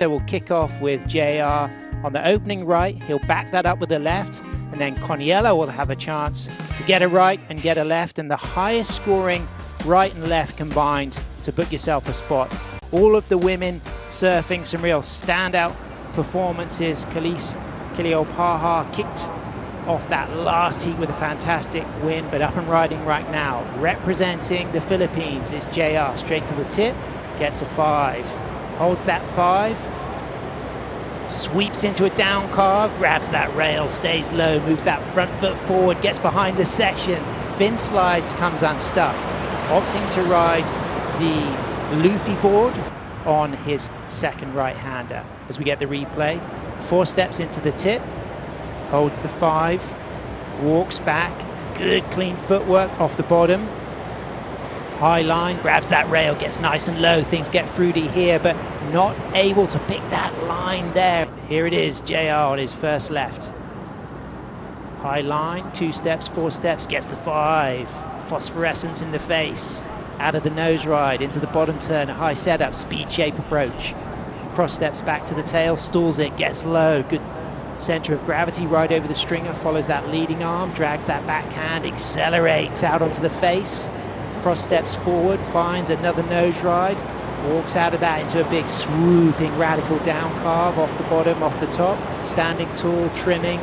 So we'll kick off with JR on the opening right. He'll back that up with the left, and then Kaniela will have a chance to get a right and get a left, and the highest scoring right and left combined to book yourself a spot. All of the women surfing some real standout performances. Kaliel Paha kicked off that last heat with a fantastic win, but up and riding right now. Representing the Philippines is JR, straight to the tip, gets a 5. Holds that 5, sweeps into a down carve, grabs that rail, stays low, moves that front foot forward, gets behind the section, fin slides, comes unstuck, opting to ride the Luffy board on his second right-hander. As we get the replay, 4 steps into the tip, holds the 5, walks back, good clean footwork off the bottom, high line, grabs that rail, gets nice and low, things get fruity here, but not able to pick that line there. Here it is, JR on his first left. High line, 2 steps, 4 steps, gets the 5. Phosphorescence in the face, out of the nose ride, into the bottom turn, a high setup, speed shape approach. Cross steps back to the tail, stalls it, gets low, good center of gravity right over the stringer, follows that leading arm, drags that backhand, accelerates out onto the face. Cross steps forward, finds another nose ride, walks out of that into a big swooping radical down carve off the bottom, off the top, standing tall, trimming,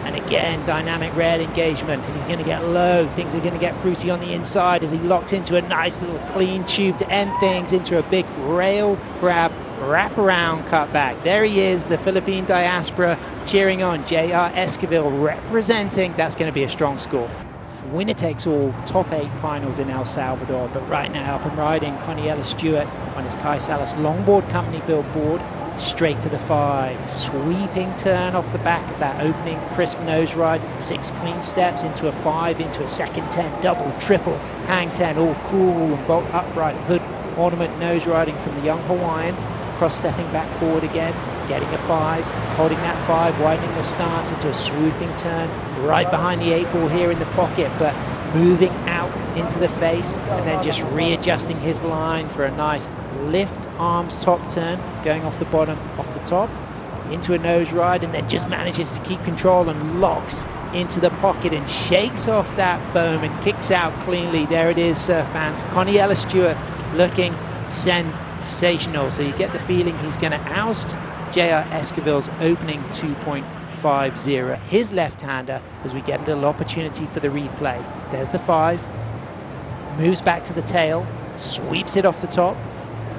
and again dynamic rail engagement, and he's going to get low, things are going to get fruity on the inside as he locks into a nice little clean tube to end things into a big rail grab, wraparound cutback. There he is, the Philippine diaspora cheering on, JR Esquievel representing. That's going to be a strong score. Winner takes all, top 8 finals in El Salvador, but right now up and riding Kaniela Stewart on his Kai Salas Longboard Company built board, straight to the 5, sweeping turn off the back of that opening crisp nose ride, 6 clean steps into a 5, into a second 10, double, triple, hang 10, all cool and bolt upright, hood ornament nose riding from the young Hawaiian, cross stepping back forward again, getting a 5, holding that 5, widening the stance into a swooping turn, right behind the 8 ball here in the pocket, but moving out into the face, and then just readjusting his line for a nice lift arms top turn, going off the bottom, off the top, into a nose ride, and then just manages to keep control and locks into the pocket and shakes off that foam and kicks out cleanly. There it is, surf fans. Kaniela Stewart looking sensational. So you get the feeling he's going to oust JR Esquievel's opening 2.50. His left-hander, as we get a little opportunity for the replay. There's the 5, moves back to the tail, sweeps it off the top,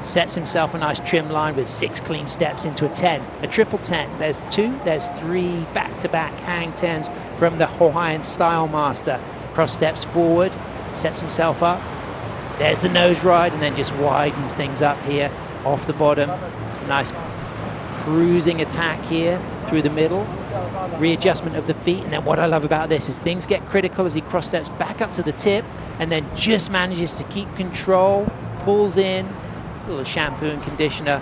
sets himself a nice trim line with 6 clean steps into a 10, a triple 10. There's 2, there's 3 back-to-back hang 10s from the Hawaiian style master. Cross steps forward, sets himself up. There's the nose ride, and then just widens things up here off the bottom. Nice cruising attack here through the middle, readjustment of the feet, and then what I love about this is things get critical as he cross steps back up to the tip and then just manages to keep control, pulls in, a little shampoo and conditioner,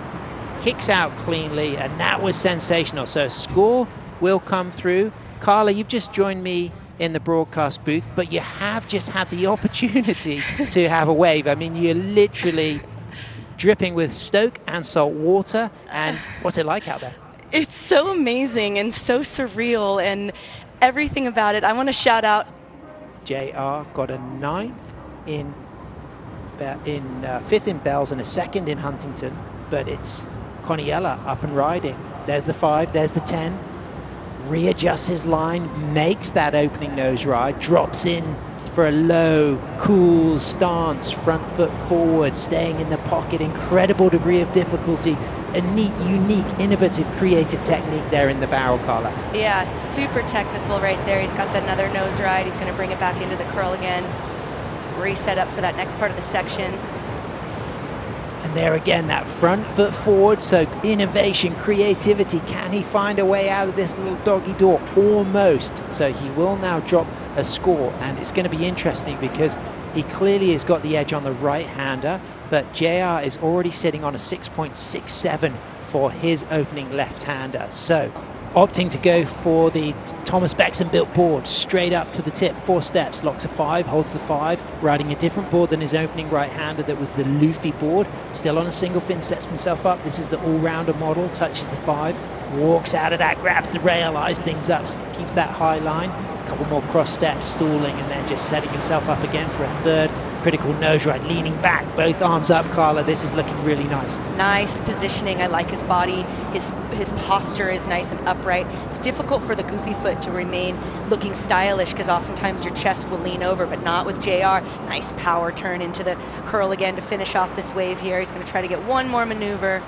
kicks out cleanly, and that was sensational. So a score will come through. Carla, you've just joined me in the broadcast booth, but you have just had the opportunity to have a wave. I mean, you're literally dripping with stoke and salt water, and what's it like out there? It's so amazing and so surreal and everything about it. I want to shout out JR got a 9th in 5th in Bells and a 2nd in Huntington, but it's Kaniela up and riding. There's the 5, there's the 10, readjusts his line, makes that opening nose ride, drops in for a low, cool stance, front foot forward, staying in the pocket, incredible degree of difficulty, a neat, unique, innovative, creative technique there in the barrel, Carla. Yeah, super technical right there. He's got another nose ride. He's going to bring it back into the curl again, reset up for that next part of the section. And there again, that front foot forward, so innovation, creativity. Can he find a way out of this little doggy door? Almost. So he will now drop a score, and it's going to be interesting because he clearly has got the edge on the right-hander, but JR is already sitting on a 6.67 for his opening left-hander. So opting to go for the Thomas Bexon built board, straight up to the tip, 4 steps, locks a 5, holds the 5, riding a different board than his opening right-hander that was the Luffy board, still on a single fin, sets himself up. This is the all-rounder model, touches the 5, walks out of that, grabs the rail, eyes things up, keeps that high line, a couple more cross steps, stalling, and then just setting himself up again for a third critical nose ride, leaning back, both arms up, Carla. This is looking really nice. Nice positioning. I like his body. His posture is nice and upright. It's difficult for the goofy foot to remain looking stylish because oftentimes your chest will lean over, but not with JR. Nice power turn into the curl again to finish off this wave here. He's going to try to get one more maneuver.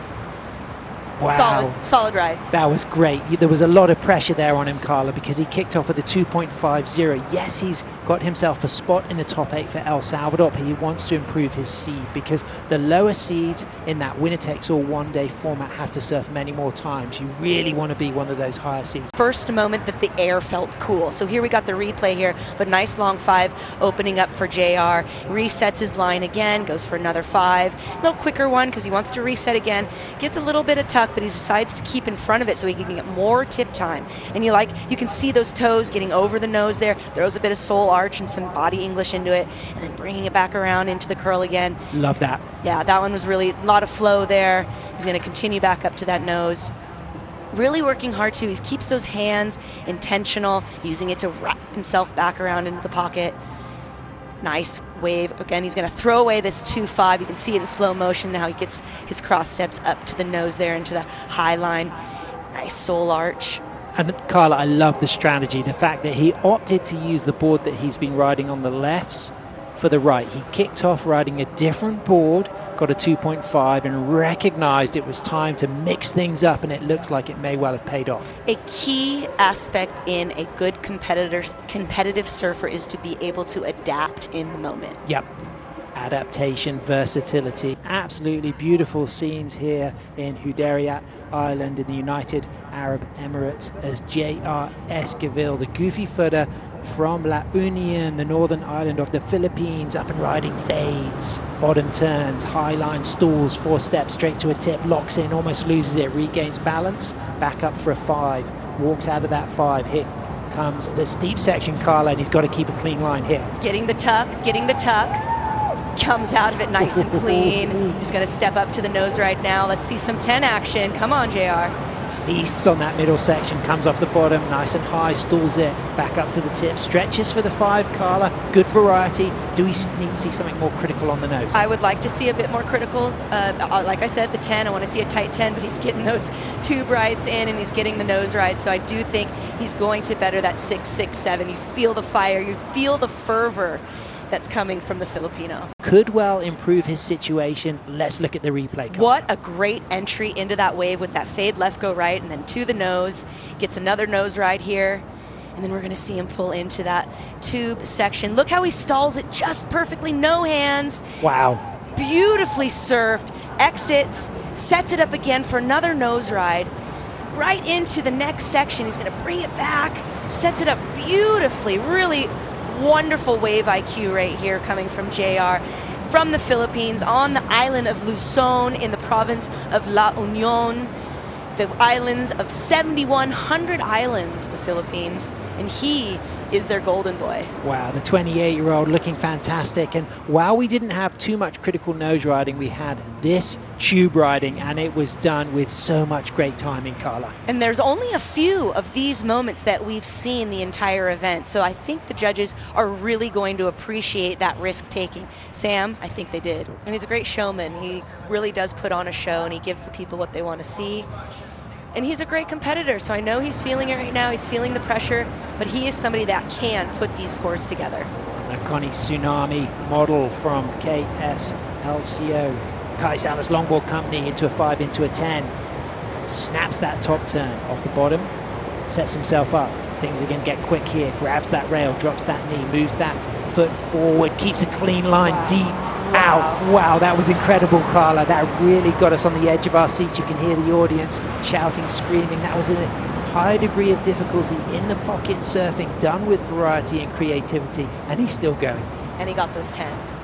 Wow. Solid ride. That was great. There was a lot of pressure there on him, Carla, because he kicked off with a 2.50. Yes, he's got himself a spot in the top 8 for El Salvador, but he wants to improve his seed because the lower seeds in that winner-takes-all one-day format have to surf many more times. You really want to be one of those higher seeds. First moment that the air felt cool. So here we got the replay here, but nice long 5 opening up for JR. Resets his line again, goes for another 5. A little quicker one because he wants to reset again. Gets a little bit of tuck, but he decides to keep in front of it so he can get more tip time. And you can see those toes getting over the nose there, throws a bit of soul arch and some body English into it, and then bringing it back around into the curl again. Love that. Yeah, that one was really a lot of flow there. He's going to continue back up to that nose. Really working hard too. He keeps those hands intentional, using it to wrap himself back around into the pocket. Nice wave. Again, he's going to throw away this 2.5. You can see it in slow motion now. He gets his cross steps up to the nose there into the high line. Nice soul arch. And Carla, I love the strategy. The fact that he opted to use the board that he's been riding on the lefts for the right. He kicked off riding a different board, got a 2.5, and recognized it was time to mix things up, and it looks like it may well have paid off. A key aspect in a good competitive surfer is to be able to adapt in the moment. Yep. Adaptation, versatility. Absolutely beautiful scenes here in Hudayrat Island in the United Arab Emirates as JR Esquievel, the goofy footer from La Union, the northern island of the Philippines, up and riding fades, bottom turns, high line stalls, 4 steps straight to a tip, locks in, almost loses it, regains balance, back up for a 5, walks out of that 5, here comes the steep section, Carla, and he's got to keep a clean line here. Getting the tuck, comes out of it nice and clean. He's going to step up to the nose right now. Let's see some 10 action. Come on, JR. Feasts on that middle section, comes off the bottom, nice and high, stalls it, back up to the tip, stretches for the 5, Carla. Good variety. Do we need to see something more critical on the nose? I would like to see a bit more critical. Like I said, the 10, I want to see a tight 10, but he's getting those tube rides in and he's getting the nose ride. So I do think he's going to better that 6, 6, 7. You feel the fire, you feel the fervor that's coming from the Filipino. Could well improve his situation. Let's look at the replay. Carla. What a great entry into that wave with that fade left, go right, and then to the nose. Gets another nose ride here. And then we're going to see him pull into that tube section. Look how he stalls it just perfectly. No hands. Wow. Beautifully surfed. Exits. Sets it up again for another nose ride. Right into the next section. He's going to bring it back. Sets it up beautifully. Really wonderful wave IQ right here coming from JR from the Philippines on the island of Luzon in the province of La Union, the islands of 7,100 islands, the Philippines, and he is their golden boy. Wow, the 28-year-old looking fantastic. And while we didn't have too much critical nose riding, we had this tube riding, and it was done with so much great timing, Carla. And there's only a few of these moments that we've seen the entire event, so I think the judges are really going to appreciate that risk-taking. Sam, I think they did. And he's a great showman. He really does put on a show, and he gives the people what they want to see. And he's a great competitor, so I know he's feeling it right now. He's feeling the pressure, but he is somebody that can put these scores together. The Connie Tsunami model from KSLCO, Kai Salas Longboard Company, into a 5, into a 10. Snaps that top turn off the bottom, sets himself up. Things again get quick here, grabs that rail, drops that knee, moves that foot forward, keeps a clean line deep. Out. Wow, that was incredible, Carla. That really got us on the edge of our seats. You can hear the audience shouting, screaming. That was a high degree of difficulty in the pocket surfing, done with variety and creativity, and he's still going. And he got those 10s.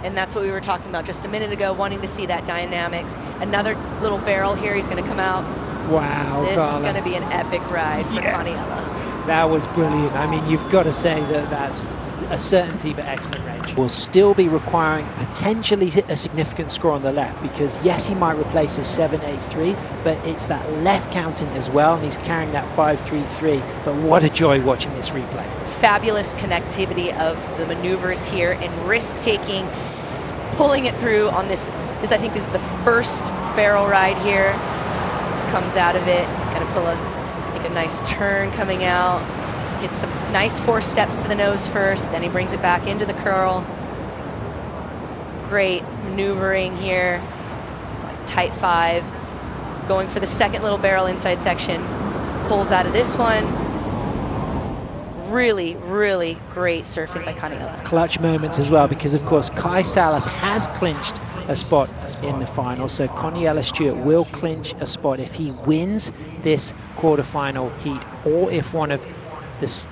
And that's what we were talking about just a minute ago, wanting to see that dynamics. Another little barrel here. He's going to come out Wow, This Carla. is going to be an epic ride for Yes. Kaniela. That was brilliant. I mean, you've got to say that that's a certainty for excellent range. Will still be requiring potentially a significant score on the left, because yes, he might replace his 7.83, but it's that left counting as well, and he's carrying that 5.33. But what a joy watching this replay. Fabulous connectivity of the maneuvers here and risk-taking, pulling it through on this. I think this is the first barrel ride here. Comes out of it. He's going to pull a nice turn coming out. Gets some nice 4 steps to the nose first, then he brings it back into the curl. Great maneuvering here, like tight 5. Going for the second little barrel inside section. Pulls out of this one. Really, really great surfing by Kaniela. Clutch moments as well, because of course Kai Salas has clinched a spot in the final, so Kaniela Stewart will clinch a spot if he wins this quarterfinal heat, or if one of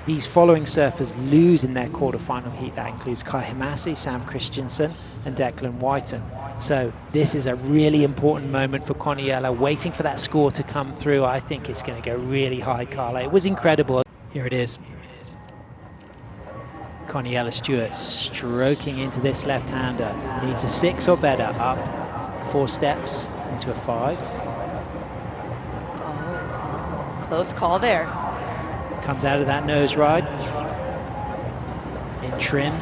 these following surfers lose in their quarterfinal heat. That includes Kai Hamasi, Sam Christensen and Declan Whiten. So this is a really important moment for Kaniela, waiting for that score to come through. I think it's going to go really high, Carla. It was incredible. Here it is. Kaniela Stewart stroking into this left-hander. Needs a 6 or better. Up 4 steps into a 5. Oh, close call there. Comes out of that nose ride. In trim.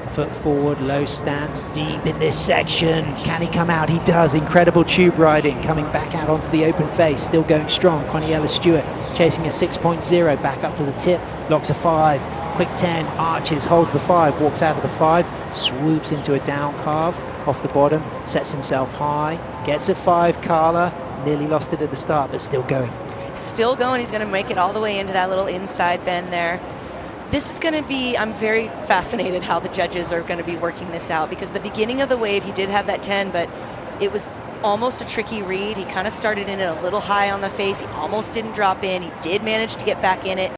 Foot forward, low stance, deep in this section. Can he come out? He does. Incredible tube riding. Coming back out onto the open face. Still going strong. Kaniela Stewart chasing a 6.0. Back up to the tip. Locks a 5. Quick 10, arches, holds the 5, walks out of the 5, swoops into a down carve off the bottom, sets himself high, gets a 5, Carla. Nearly lost it at the start, but still going. Still going. He's going to make it all the way into that little inside bend there. This is going to be, I'm very fascinated how the judges are going to be working this out, because the beginning of the wave, he did have that 10, but it was almost a tricky read. He kind of started in it a little high on the face. He almost didn't drop in. He did manage to get back in it.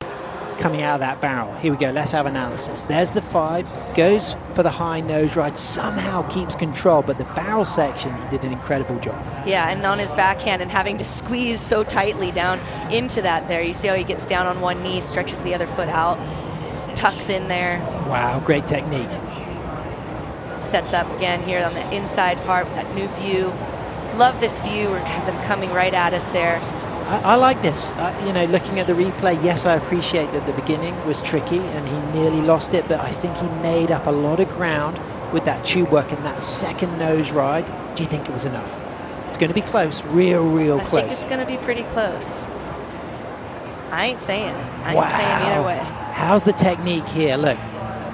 Coming out of that barrel. Here we go, let's have analysis. There's the 5, goes for the high nose ride, somehow keeps control, but the barrel section, he did an incredible job. Yeah, and on his backhand and having to squeeze so tightly down into that there. You see how he gets down on one knee, stretches the other foot out, tucks in there. Wow, great technique. Sets up again here on the inside part with that new view. Love this view, we have them coming right at us there. I like this. You know, looking at the replay, yes, I appreciate that the beginning was tricky and he nearly lost it, but I think he made up a lot of ground with that tube work and that second nose ride. Do you think it was enough? It's going to be close, real close. I think it's going to be pretty close. I ain't saying either way. How's the technique here? Look,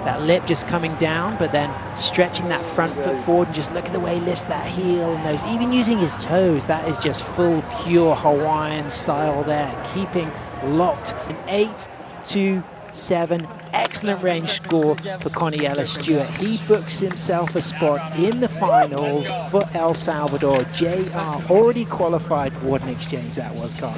that lip just coming down, but then stretching that front foot forward, and just look at the way he lifts that heel and those, even using his toes. That is just full, pure Hawaiian style there, keeping locked. An 8.27, excellent range score for Kaniela Stewart. He books himself a spot in the finals for El Salvador. JR already qualified. What an exchange that was, Carl.